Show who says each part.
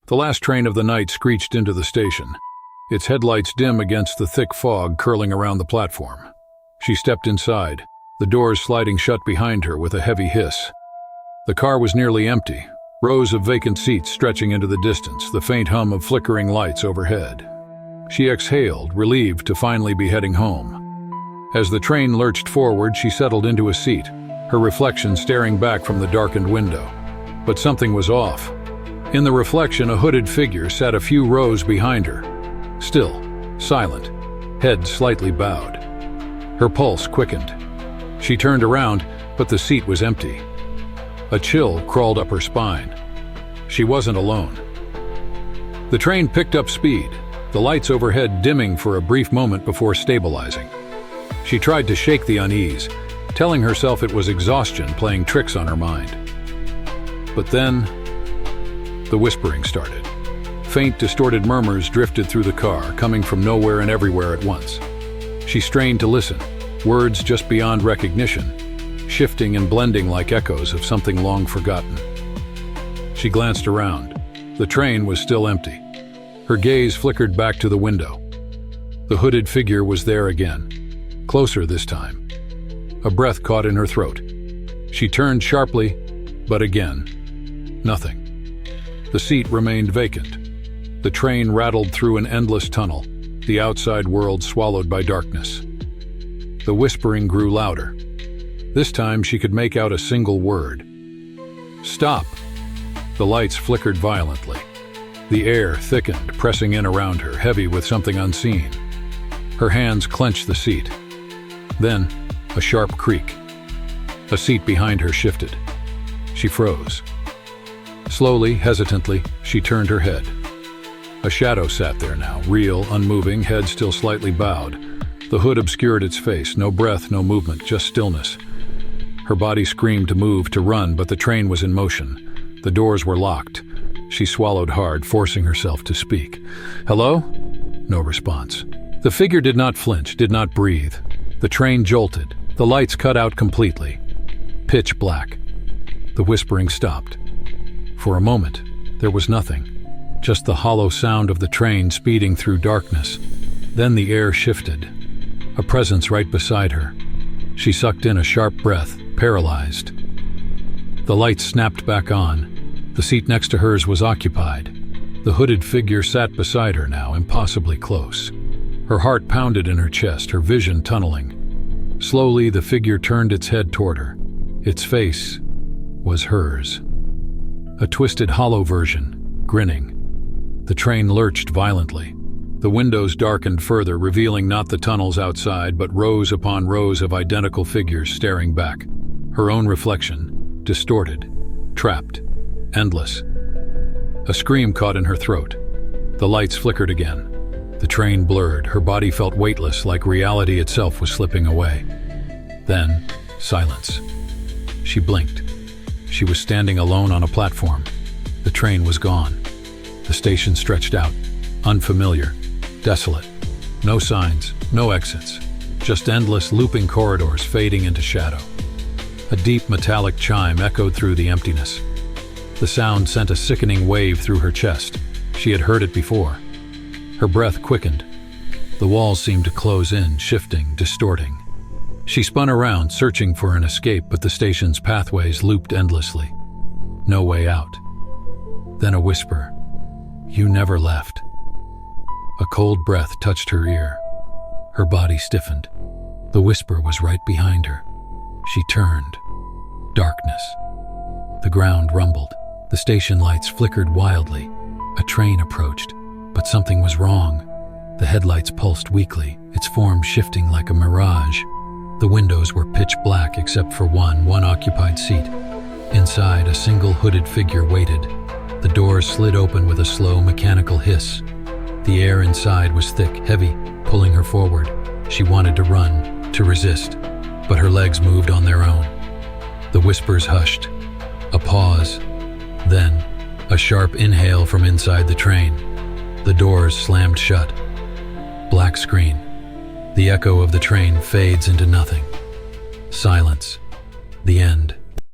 Speaker 1: The last train of the night screeched into the station, its headlights dim against the thick fog curling around the platform. She stepped inside, the doors sliding shut behind her with a heavy hiss. The car was nearly empty, rows of vacant seats stretching into the distance, the faint hum of flickering lights overhead. She exhaled, relieved to finally be heading home. As the train lurched forward, she settled into a seat, her reflection staring back from the darkened window. But something was off. In the reflection, a hooded figure sat a few rows behind her. Still, silent, head slightly bowed. Her pulse quickened. She turned around, but the seat was empty. A chill crawled up her spine. She wasn't alone. The train picked up speed, the lights overhead dimming for a brief moment before stabilizing. She tried to shake the unease, telling herself it was exhaustion playing tricks on her mind. But then, the whispering started. Faint, distorted murmurs drifted through the car, coming from nowhere and everywhere at once. She strained to listen, words just beyond recognition, shifting and blending like echoes of something long forgotten. She glanced around. The train was still empty. Her gaze flickered back to the window. The hooded figure was there again, closer this time. A breath caught in her throat. She turned sharply, but again, nothing. The seat remained vacant. The train rattled through an endless tunnel, the outside world swallowed by darkness. The whispering grew louder. This time she could make out a single word. Stop! The lights flickered violently. The air thickened, pressing in around her, heavy with something unseen. Her hands clenched the seat. Then, a sharp creak. A seat behind her shifted. She froze. Slowly, hesitantly, she turned her head. A shadow sat there now, real, unmoving, head still slightly bowed. The hood obscured its face, no breath, no movement, just stillness. Her body screamed to move, to run, but the train was in motion. The doors were locked. She swallowed hard, forcing herself to speak. Hello? No response. The figure did not flinch, did not breathe. The train jolted. The lights cut out completely. Pitch black. The whispering stopped. For a moment, there was nothing. Just the hollow sound of the train speeding through darkness. Then the air shifted. A presence right beside her. She sucked in a sharp breath, paralyzed. The lights snapped back on. The seat next to hers was occupied. The hooded figure sat beside her now, impossibly close. Her heart pounded in her chest, her vision tunneling. Slowly, the figure turned its head toward her. Its face was hers. A twisted, hollow version, grinning. The train lurched violently. The windows darkened further, revealing not the tunnels outside, but rows upon rows of identical figures staring back. Her own reflection, distorted, trapped, endless. A scream caught in her throat. The lights flickered again. The train blurred. Her body felt weightless, like reality itself was slipping away. Then, silence. She blinked. She was standing alone on a platform. The train was gone. The station stretched out, unfamiliar, desolate. No signs, no exits, just endless looping corridors fading into shadow. A deep metallic chime echoed through the emptiness. The sound sent a sickening wave through her chest. She had heard it before. Her breath quickened. The walls seemed to close in, shifting, distorting. She spun around, searching for an escape, but the station's pathways looped endlessly. No way out. Then a whisper. You never left. A cold breath touched her ear. Her body stiffened. The whisper was right behind her. She turned. Darkness. The ground rumbled. The station lights flickered wildly. A train approached, but something was wrong. The headlights pulsed weakly, its form shifting like a mirage. The windows were pitch black except for one occupied seat. Inside, a single hooded figure waited. The doors slid open with a slow, mechanical hiss. The air inside was thick, heavy, pulling her forward. She wanted to run, to resist, but her legs moved on their own. The whispers hushed. A pause. Then, a sharp inhale from inside the train. The doors slammed shut. Black screen. The echo of the train fades into nothing. Silence. The end.